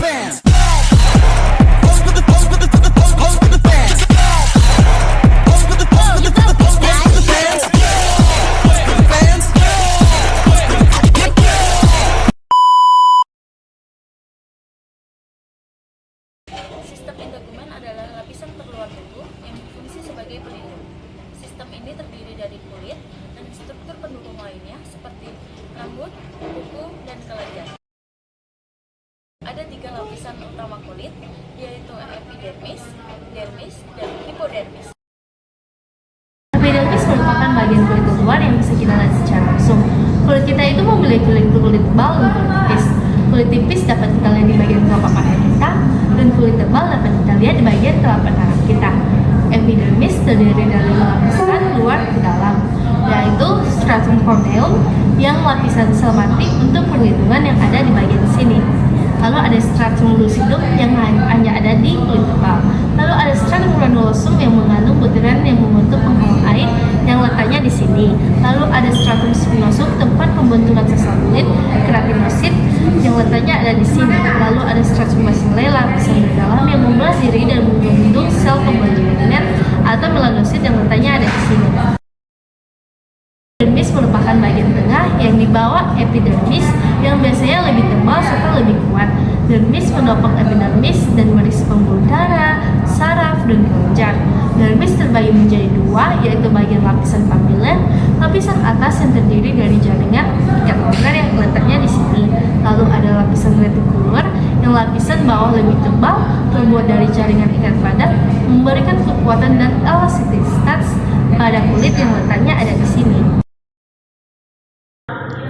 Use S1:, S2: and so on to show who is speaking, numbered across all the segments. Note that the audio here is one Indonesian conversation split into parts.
S1: fans.
S2: Sistem integumen adalah lapisan terluar tubuh yang berfungsi sebagai pelindung. Sistem ini terdiri dari kulit dan struktur pendukung lainnya seperti rambut, kuku, dan kelenjar. Ada 3 lapisan utama kulit, yaitu epidermis, dermis, dan hipodermis.
S3: Epidermis merupakan bagian kulit luar yang bisa kita lihat secara langsung. Kulit kita itu memiliki kulit tebal dan kulit tipis. Kulit tipis dapat kita lihat di bagian telapak tangan kita, dan kulit tebal dapat kita lihat di bagian telapak tangan kita. Epidermis terdiri dari lapisan luar ke dalam, yaitu stratum corneum yang lapisan sel mati untuk perlindungan yang ada di bagian sini. Lalu ada stratum lucidum yang hanya ada di kulit tebal. Lalu ada stratum granulosum yang mengandung butiran yang membentuk penghalang air yang letaknya di sini. Lalu ada stratum spinosum tempat pembentukan sel kulit, keratinosit yang letaknya ada di sini. Lalu ada stratum basilae lapisan di dalam yang membelah diri dan membentuk sel pembentuk pigment atau melanosit yang letaknya ada di sini. Dermis merupakan bagian tengah yang di bawah epidermis yang biasanya lebih tebal serta lebih kuat. Dermis menopang epidermis dan berisi pembuluh darah, saraf, dan kelenjar. Dermis terbagi menjadi 2, yaitu bagian lapisan papiler, lapisan atas yang terdiri dari jaringan ikat organ yang letaknya di sini. Lalu ada lapisan retikuler yang lapisan bawah lebih tebal, terbuat dari jaringan ikat padat, memberikan kekuatan dan elastisitas pada kulit yang letaknya ada di sini.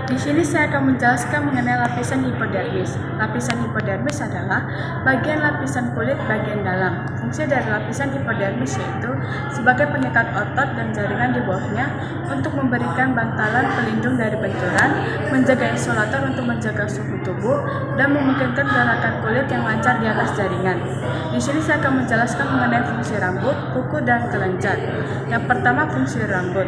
S4: Di sini saya akan menjelaskan mengenai lapisan hipodermis. Lapisan hipodermis adalah bagian lapisan kulit bagian dalam. Fungsi dari lapisan hipodermis yaitu sebagai pengikat otot dan jaringan di bawahnya untuk memberikan bantalan pelindung dari benturan, menjaga isolator untuk menjaga suhu tubuh, dan memungkinkan gerakan kulit yang lancar di atas jaringan. Di sini saya akan menjelaskan mengenai fungsi rambut, kuku, dan kelenjar. Yang pertama, fungsi rambut.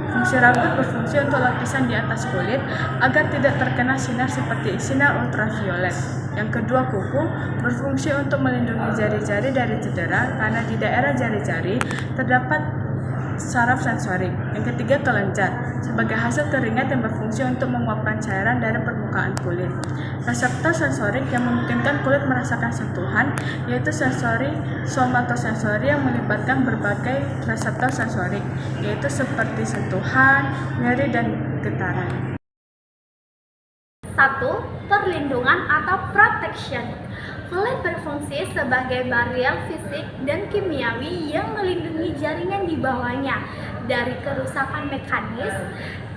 S4: Fungsi rambut berfungsi untuk lapisan di atas kulit agar tidak terkena sinar seperti sinar ultraviolet. Yang kedua, kuku berfungsi untuk melindungi jari-jari dari cedera karena di daerah jari-jari terdapat saraf sensorik. Yang ketiga, kelenjar sebagai hasil keringat yang berfungsi untuk menguapkan cairan dari permukaan kulit. Reseptor sensorik yang memungkinkan kulit merasakan sentuhan yaitu sensori somatosensori yang melibatkan berbagai reseptor sensorik yaitu seperti sentuhan, nyeri, dan getaran.
S5: 1. Perlindungan atau protection. Kulit berfungsi sebagai barrier fisik dan kimiawi yang melindungi jaringan di bawahnya dari kerusakan mekanis,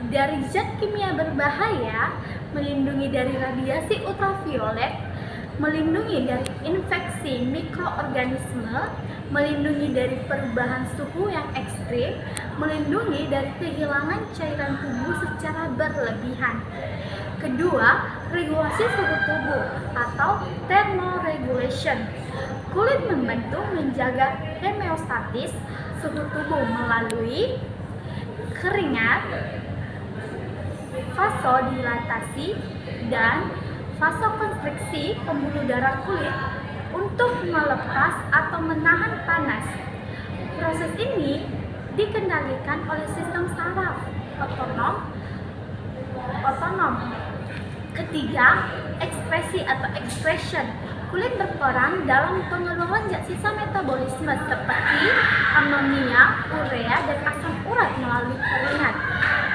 S5: dari zat kimia berbahaya, melindungi dari radiasi ultraviolet, melindungi dari infeksi mikroorganisme, melindungi dari perubahan suhu yang ekstrim, melindungi dari kehilangan cairan tubuh secara berlebihan. Kedua, regulasi suhu tubuh atau thermoregulation. Kulit membantu menjaga homeostatis suhu tubuh melalui keringat, vasodilatasi, dan vasokonstriksi pembuluh darah kulit untuk melepas atau menahan panas. Proses ini dikendalikan oleh sistem saraf otonom. Ketiga, ekspresi atau expression. Kulit berperan dalam pengeluaran zat sisa metabolisme seperti amonia, urea, dan asam urat melalui keringat.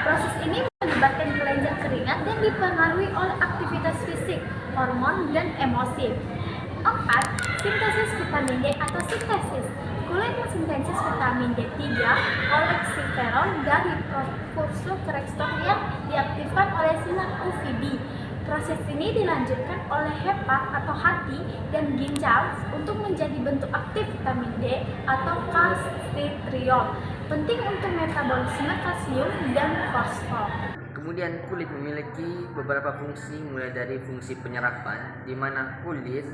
S5: Proses ini melibatkan kelenjar keringat dan dipengaruhi oleh aktivitas fisik, hormon, dan emosi. 4. Sintesis vitamin D atau sintesis. Kulit mensintesis vitamin D3 oleh leksiferol dari prekursus korektor yang diaktifkan oleh sinar UVB. Proses ini dilanjutkan oleh hepa atau hati dan ginjal untuk menjadi bentuk aktif vitamin D atau kalsitriol, penting untuk metabolisme kalsium dan fosfor.
S6: Kemudian kulit memiliki beberapa fungsi, mulai dari fungsi penyerapan, di mana kulit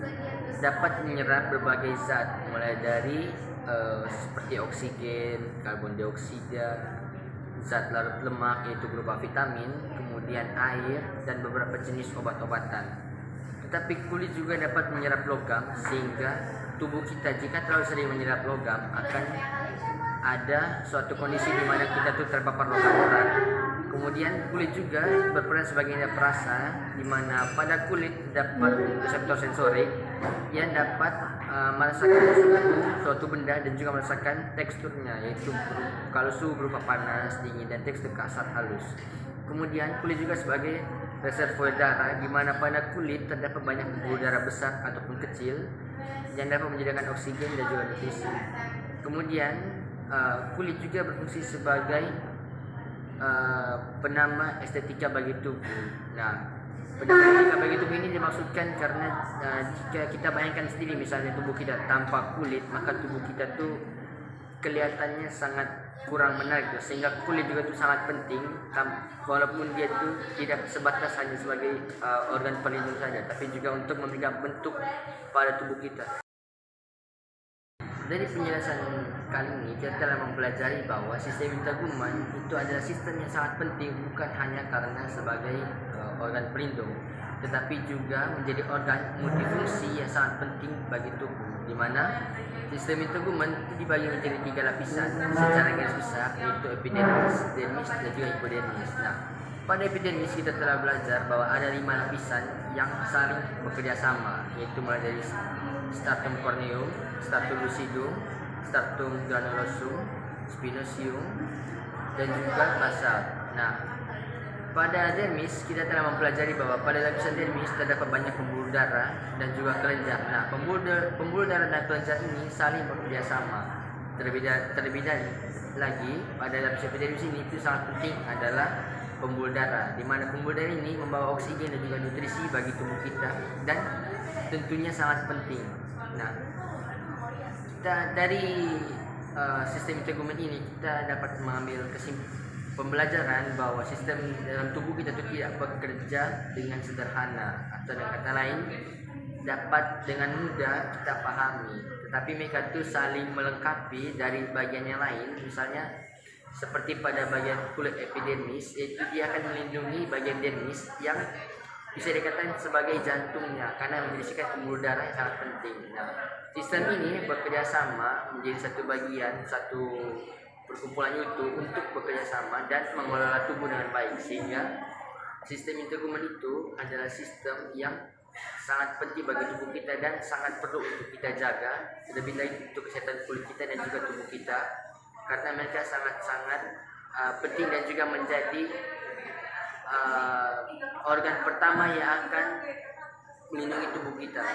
S6: dapat menyerap berbagai zat, mulai dari seperti oksigen, karbon dioksida, zat larut lemak yaitu berupa vitamin, kemudian air, dan beberapa jenis obat-obatan. Tetapi kulit juga dapat menyerap logam, sehingga tubuh kita jika terlalu sering menyerap logam akan ada suatu kondisi di mana kita tuh terpapar logam berat. Kemudian kulit juga berperan sebagai indera perasa, di mana pada kulit terdapat reseptor sensorik yang dapat merasakan suatu benda dan juga merasakan teksturnya, yaitu kalau suhu berupa panas, dingin, dan tekstur kasar halus. Kemudian kulit juga sebagai reservoir darah, di mana pada kulit terdapat banyak pembuluh darah besar ataupun kecil yang dapat menyediakan oksigen dan juga nutrisi. Kemudian kulit juga berfungsi sebagai penambah estetika bagi tubuh. Nah, penambah estetika bagi tubuh ini dimaksudkan karena jika kita bayangkan sendiri, misalnya tubuh kita tanpa kulit, maka tubuh kita tuh kelihatannya sangat kurang menarik, sehingga kulit juga itu sangat penting, walaupun dia itu tidak sebatas hanya sebagai organ pelindung saja, tapi juga untuk memberikan bentuk pada tubuh kita. Dari penjelasan kali ini kita telah mempelajari bahwa sistem integumen itu adalah sistem yang sangat penting, bukan hanya karena sebagai organ pelindung, tetapi juga menjadi organ multifungsi yang sangat penting bagi tubuh, di mana sistem integumen itu dibagi menjadi 3 lapisan secara garis besar, yaitu epidermis, dermis, dan juga hipodermis. Nah, pada epidermis kita telah belajar bahwa ada 5 lapisan yang saling bekerja sama, yaitu mulai dari stratum corneum, stratum lucidum, stratum granulosum, spinosum, dan juga basal. Nah, pada dermis kita telah mempelajari bahwa pada lapisan dermis terdapat banyak pembuluh darah dan juga kelenjar. Nah, pembuluh darah dan kelenjar ini saling bekerja sama. Terlebih lagi pada lapisan epidermis ini itu sangat penting adalah pembuluh darah, di mana pembuluh darah ini membawa oksigen dan juga nutrisi bagi tubuh kita dan tentunya sangat penting. Nah, dari sistem integumen ini kita dapat mengambil pembelajaran bahwa sistem dalam tubuh kita itu tidak bekerja dengan sederhana, atau dengan kata lain dapat dengan mudah kita pahami, tetapi mereka itu saling melengkapi dari bagian yang lain. Misalnya seperti pada bagian kulit epidermis, yaitu dia akan melindungi bagian dermis yang bisa dikatakan sebagai jantungnya karena membersihkan pembuluh darah yang sangat penting. Nah, sistem ini bekerja sama menjadi satu bagian, satu perkumpulan utuh untuk bekerja sama dan mengelola tubuh dengan baik, sehingga sistem integumen itu adalah sistem yang sangat penting bagi tubuh kita dan sangat perlu untuk kita jaga, lebih lagi untuk kesehatan kulit kita dan juga tubuh kita, karena mereka sangat-sangat penting dan juga menjadi organ pertama yang akan melindungi tubuh kita.